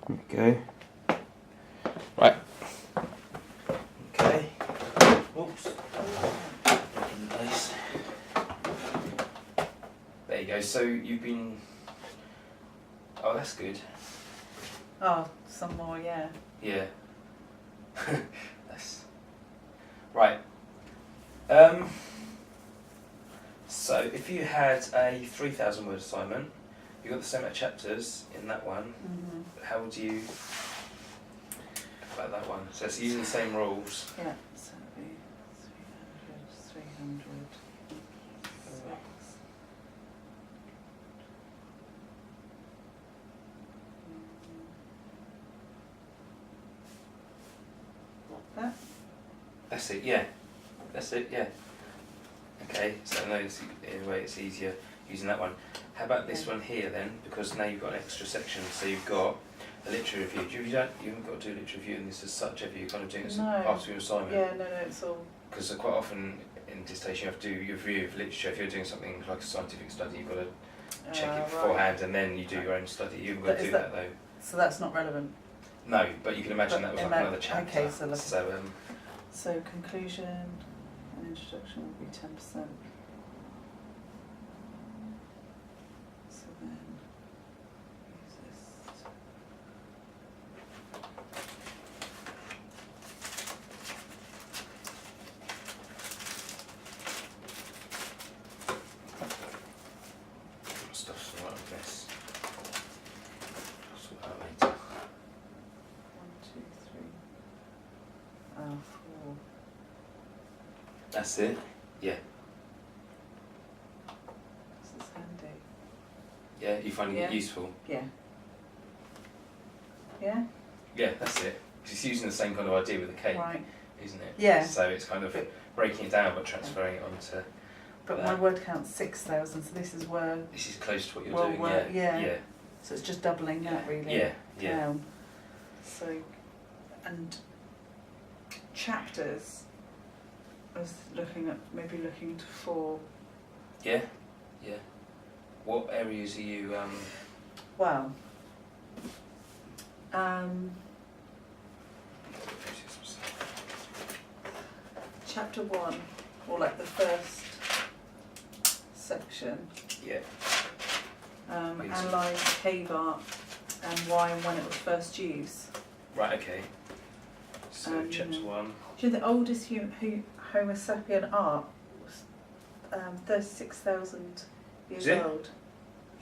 There we go. Right. Okay. Oops. In place. There you go. So you've been. Oh, that's good. Oh, some more, yeah. Yeah. That's right. So if you had a 3,000 word assignment, you got the same amount of chapters in that one. Mm-hmm. How would you about that one? So it's using the same rules. Yeah, so it'd be 300, 6. That? That's it. Yeah. That's it. Yeah. Okay. So I know it's, in a way it's easier using that one. How about this one here then? Because now you've got an extra section. So you've got a literature review. You haven't got to do a literature review in this as such, have you? You're kind of doing it after your assignment. Yeah, no, it's all. Because quite often in dissertation you have to do your review of literature. If you're doing something like a scientific study, you've got to check it beforehand and then you do your own study. You haven't got to do that though. So that's not relevant? No, but you can imagine that was like another chapter. Okay, so conclusion and introduction will be 10%. So then, use this. Stuff's right on this. I'll sort that later. 1, 2, 3, 4. That's it. Yeah. This is handy. Yeah, you finding it useful? Yeah. Yeah? Yeah, that's it. It's using the same kind of idea with the cake, Right. isn't it? Yeah. So it's kind of breaking it down but transferring it onto. But my word count's 6,000, so this is where. This is close to what you're doing. Yeah. So it's just doubling that really. Yeah. Down. So, and chapters. I was looking to 4. Yeah. What areas are you? Well. Chapter 1, or like the first section. Yeah. Analyse cave art and why and when it was first used. Right. Okay. So chapter 1. Do you know the oldest Homo sapien art was 36,000 years old?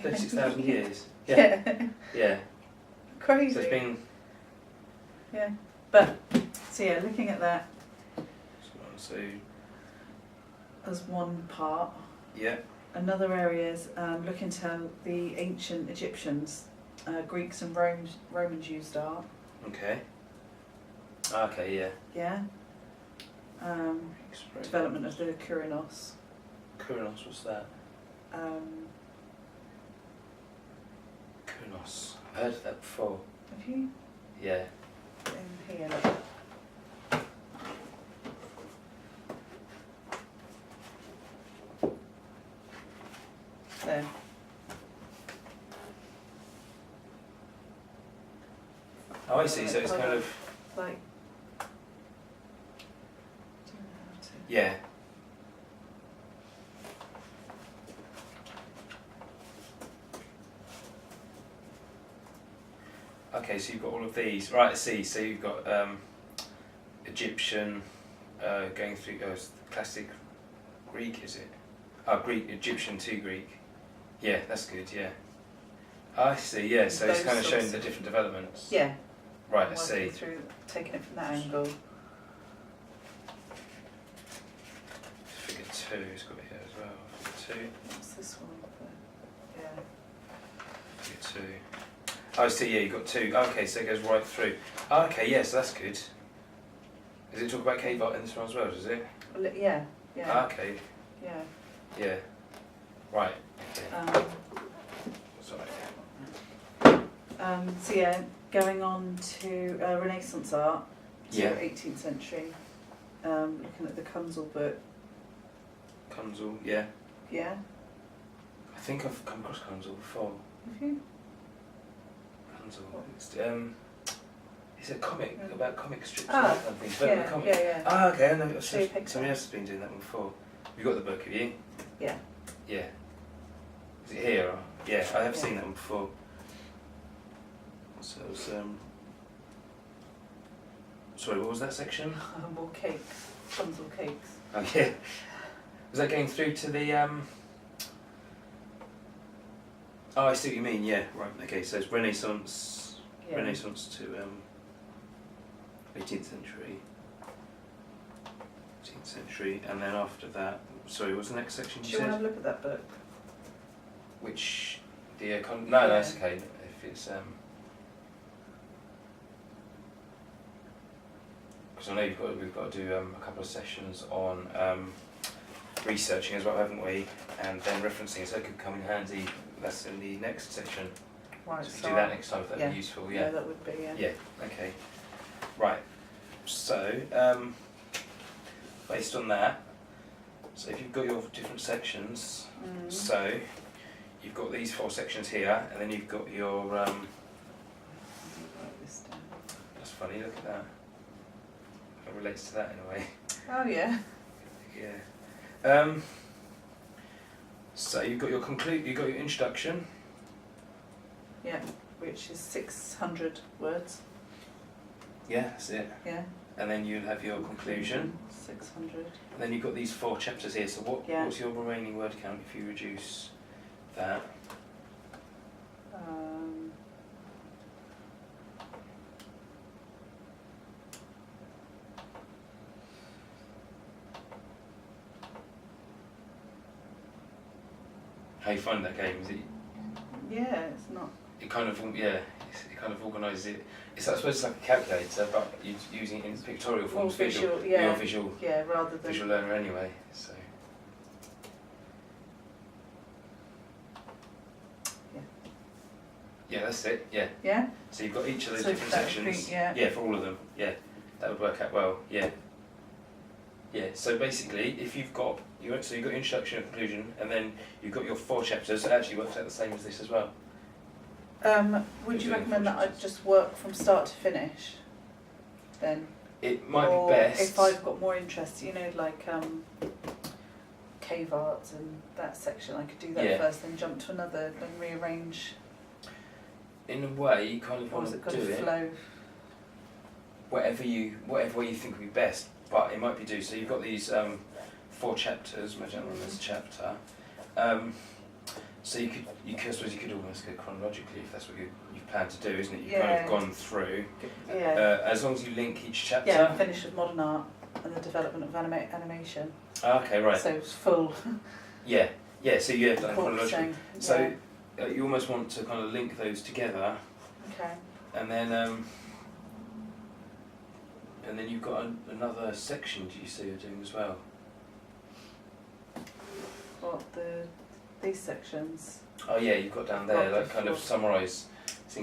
36,000 years. Yeah. Yeah. Crazy. So it's been. Yeah. But so yeah, looking at that. So. As one part. Yeah. Another area is look into the ancient Egyptians, Greeks and Romans used art. Okay. Okay. Yeah. Yeah. Development of the Kurinos. Kurinos, what's that? Kurinos. I've heard of that before. Have you? Yeah. In here. Look. There. Oh, I see. So it's kind of like. Yeah. Okay, so you've got all of these. Right, I see. So you've got Egyptian, going through classic Greek, is it? Oh, Greek, Egyptian to Greek. Yeah, that's good, yeah. I see, yeah, so it's kind of showing the different developments. Yeah. Right, I see. Through taking it from that angle. Figure 2 has got it here as well. Figure 2. What's this one? Yeah. Figure 2. Oh, I see, yeah, you've got 2. Okay, so it goes right through. Oh, okay, yeah, so that's good. Does it talk about cave art in this one as well, does it? Well, yeah. Ah, okay. Yeah. Yeah. Right. Okay. Sorry. So yeah, going on to Renaissance art, so 18th century, looking at the Kunzel book. Kunzel, yeah. Yeah. I think I've come across Kunzel before. Have you? Kunzel. It's a comic about comic strips Ah, and that kind of thing. yeah, The comic. yeah. Ah, okay. I know. Show you a picture. Somebody else has been doing that one before. You got the book, have you? Yeah. Yeah. Is it here? Or? Yeah, I have Yeah. seen that one before. So it was, sorry, what was that section? More cakes. Kunzel cakes. Oh yeah. Was that going through to the Oh, I see what you mean. Yeah, right. Okay, so it's Renaissance, Yeah. Renaissance to 18th century, 18th century, and then after that. Sorry, what's the next section Do you you want to said? have a look at that book? Which the no, Yeah. it's okay. If it's because I know we've got to do a couple of sessions on researching as well, haven't we? And then referencing, so it could come in handy. That's in the next section. Right. So we could do that next time if that'd yeah. be useful. Yeah, that would be. Yeah. Yeah, okay. Right, so based on that, so if you've got your different sections, so you've got these 4 sections here, and then you've got your, Write this down. that's funny, look at that. It relates to that in a way. Oh yeah. Yeah. So you've got your you've got your introduction. Yeah. Which is 600 words. Yeah, that's it. Yeah. And then you'll have your conclusion. 600. And then you've got these 4 chapters here. So what's your remaining word count if you reduce that? How you find that game? Is it? Yeah, it's not. It kind of it kind of organises it. It's I suppose it's like a calculator, but you're using it in pictorial form. More visual, You're yeah. a visual. Yeah, rather than. Visual learner anyway. So. Yeah. Yeah, that's it. Yeah. Yeah. So you've got each of those So different that would sections. be- yeah. Yeah, for all of them. Yeah, that would work out well. Yeah. Yeah. So basically, if you've got so you've got introduction and conclusion, and then you've got your 4 chapters. It actually works out the same as this as well. Would you recommend that I just work from start to finish? Then. It might or be best. if I've got more interest, like cave arts and that section, I could do that Yeah. first, then jump to another, then rearrange. In a way, you kind of Or want is to it got do to it flow? whatever way you think would be best. But it might be do so. You've got these 4 chapters. Imagine on this chapter. So I suppose you could almost go chronologically if that's what you plan to do, isn't it? You've kind of gone through. Yeah. As long as you link each chapter. Yeah, finish with modern art and the development of animation. Okay, right. So it's full. Yeah, so you have done Cool, chronologically. so, So you almost want to kind of link those together, Okay. and then you've got another section. Do you see you're doing as well? What these sections? Oh yeah, you've got down there Got the like kind of summarising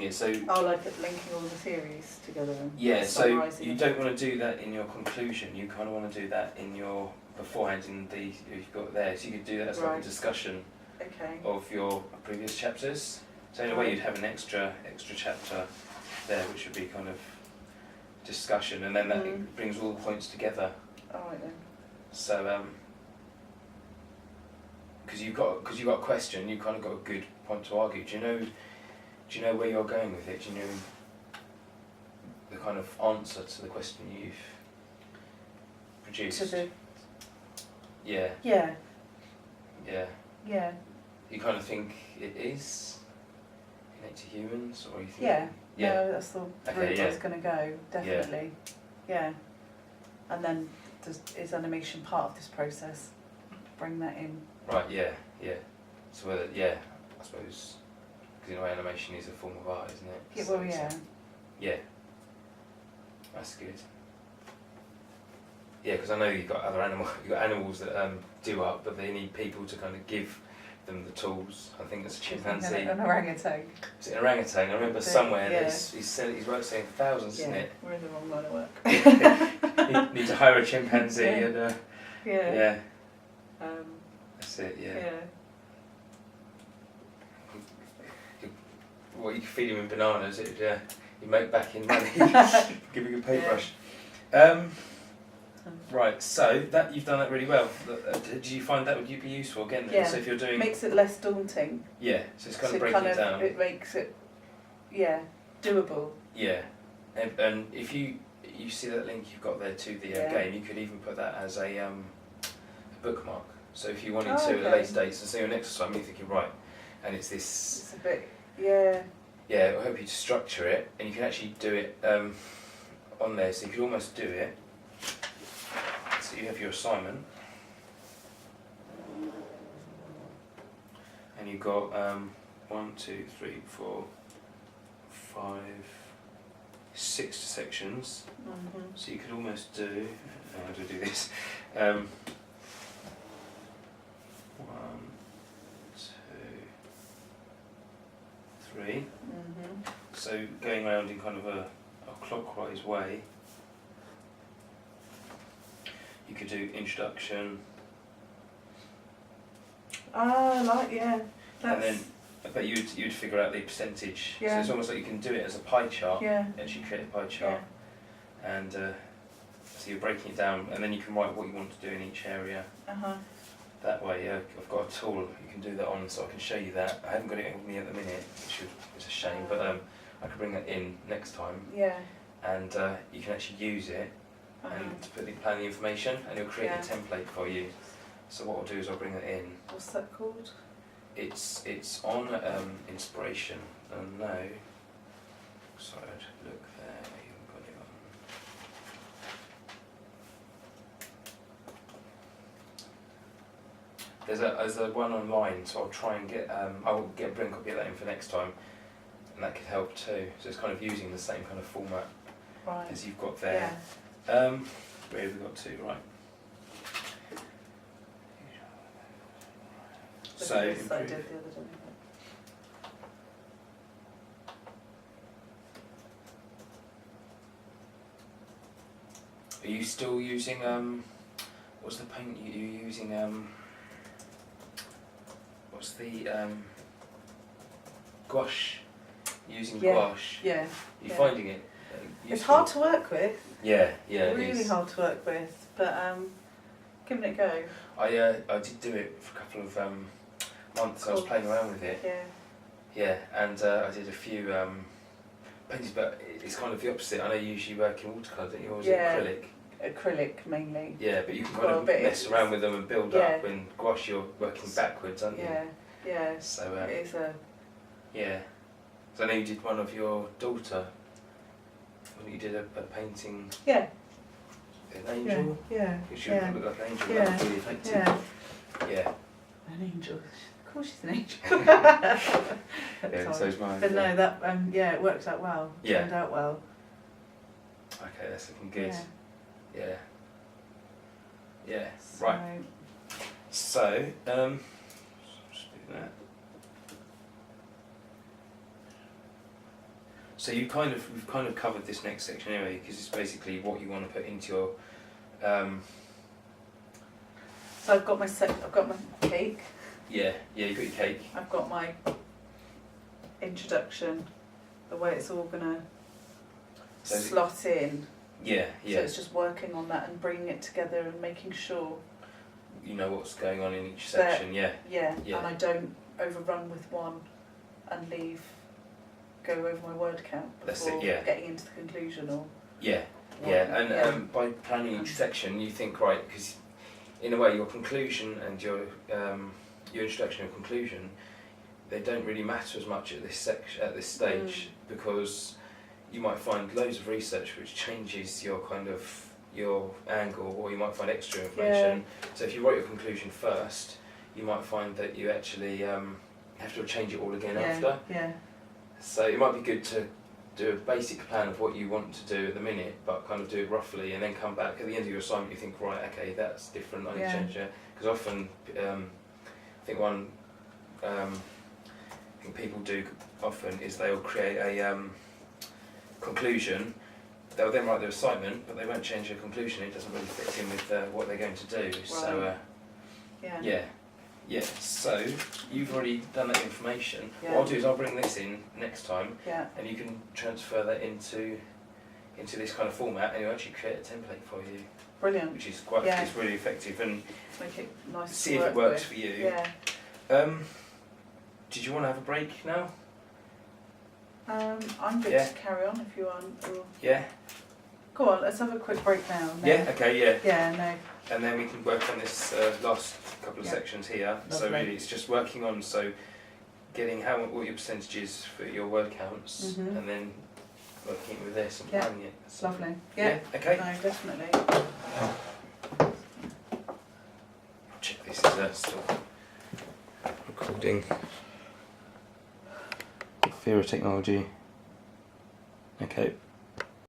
it. So Oh, like linking all the theories together and yeah, so summarising you them. don't want to do that in your conclusion. You kind of want to do that in your beforehand in the you've got there. So you could do that as like a Right. discussion Okay. of your previous chapters. So in a way, Right. you'd have an extra chapter there, which would be kind of discussion, and then that brings all the points together. Alright then. So because you've got a question, you've kind of got a good point to argue. Do you know where you're going with it? Do you know the kind of answer to the question you've produced? To the Yeah. yeah. You kind of think it is innate to humans, or you think? Yeah. Yeah. No, that's the route Okay, I was going to go. Definitely. Yeah. And then is animation part of this process? Bring that in. Right. Yeah. So whether I suppose because in a way animation is a form of art, isn't it? Yeah. So Well, yeah. Yeah. That's good. Yeah, because I know you've got animals that do art, but they need people to kind of give them the tools. I think it's a chimpanzee. An orangutan. Is it an orangutan? I remember somewhere he's worked saying thousands, isn't it? We're in the wrong line of work. You need to hire a chimpanzee and Yeah. that's it. Yeah. what you feed him in bananas, you make back in money. Give him a paintbrush. Right, so that you've done that really well. Do you find that would be useful again? Yeah. So if you're doing, makes it less daunting. yeah, so it's kind of breaking it down. It makes it, doable. Yeah, and if you see that link you've got there to the game, you could even put that as a bookmark. So if you wanted to at a later date, so say your next time you're thinking right, and it's this. It's a bit, yeah. Yeah, it'll help you to structure it, and you can actually do it on there. So you could almost do it. So you have your assignment, and you've got 1, 2, 3, 4, 5, 6 sections. So you could almost do. How do I do this? 1, 2, 3. So going around in kind of a clockwise way. You could do introduction. And then, but you'd figure out the percentage. Yeah. So it's almost like you can do it as a pie chart. Yeah. Actually create a pie chart. Yeah. And so you're breaking it down, and then you can write what you want to do in each area. That way, I've got a tool you can do that on, so I can show you that. I haven't got it with me at the minute, which is a shame, but I could bring that in next time. Yeah. And you can actually use it and put the plan the information, and it'll create a template for you. So what I'll do is I'll bring it in. What's that called? It's on inspiration. And no, sorry, I'd look there. You haven't got it on. There's a one online, so I'll try and get bring a copy of that in for next time, and that could help too. So it's kind of using the same kind of format as you've got there. Yeah. Where have we got to? Right. So I did the other day. Are you still using what's the paint you're using? What's the gouache? Using gouache. Yeah. Are you finding it? It's hard to work with. Yeah, Really hard to work with, but giving it a go. I did do it for a couple of months. I was playing around with it. Yeah. Yeah, and I did a few paintings, but it's kind of the opposite. I know you usually work in watercolour, don't you? Or is it acrylic? Acrylic mainly. Yeah, but you can kind of mess around with them and build up. And gouache, you're working backwards, aren't you? Yeah. So it is a. Yeah. So I know you did one of your daughter. When you did a painting. Yeah. An angel. Yeah. You should look like an angel. Yeah. That was really effective. Yeah. An angel. Of course she's an angel. Yeah, so's mine. But no, that it worked out well. Turned out well. Okay, that's looking good. Yeah. So, Right. So, just do that. So we've kind of covered this next section anyway, because it's basically what you want to put into your. So I've got my cake. Yeah, you got your cake. I've got my introduction, the way it's all gonna slot in. Yeah. So it's just working on that and bringing it together and making sure. You know what's going on in each section. Yeah. And I don't overrun with one and go over my word count before getting into the conclusion or. And by planning each section, you think because in a way your conclusion and your introduction and conclusion, they don't really matter as much at this stage because you might find loads of research which changes your angle, or you might find extra information. So if you write your conclusion first, you might find that you actually have to change it all again after. So it might be good to do a basic plan of what you want to do at the minute, but kind of do it roughly, and then come back at the end of your assignment. You think, right, okay, that's different. I need to change it, because often I think one thing people do often is they'll create a conclusion. They'll then write their assignment, but they won't change their conclusion. It doesn't really fit in with what they're going to do. Right. So Yeah, so you've already done that information. Yeah. What I'll do is I'll bring this in next time, Yeah. and you can transfer that into this kind of format, and you'll actually create a template for you. Brilliant. Which is quite, it's really effective, and make it nice. See if it works for you. Yeah. Did you want to have a break now? I'm good to carry on if you want. Or... Yeah. Go on, let's have a quick break now. Yeah. Okay. Yeah. Yeah. No. And then we can work on this last couple of sections here. Lovely. So really, it's just working on getting what your percentage is for your word counts, and then working with this and planning it. So, lovely. Yeah. Okay. No, definitely. I'll check this is still recording. Fear of technology. Okay.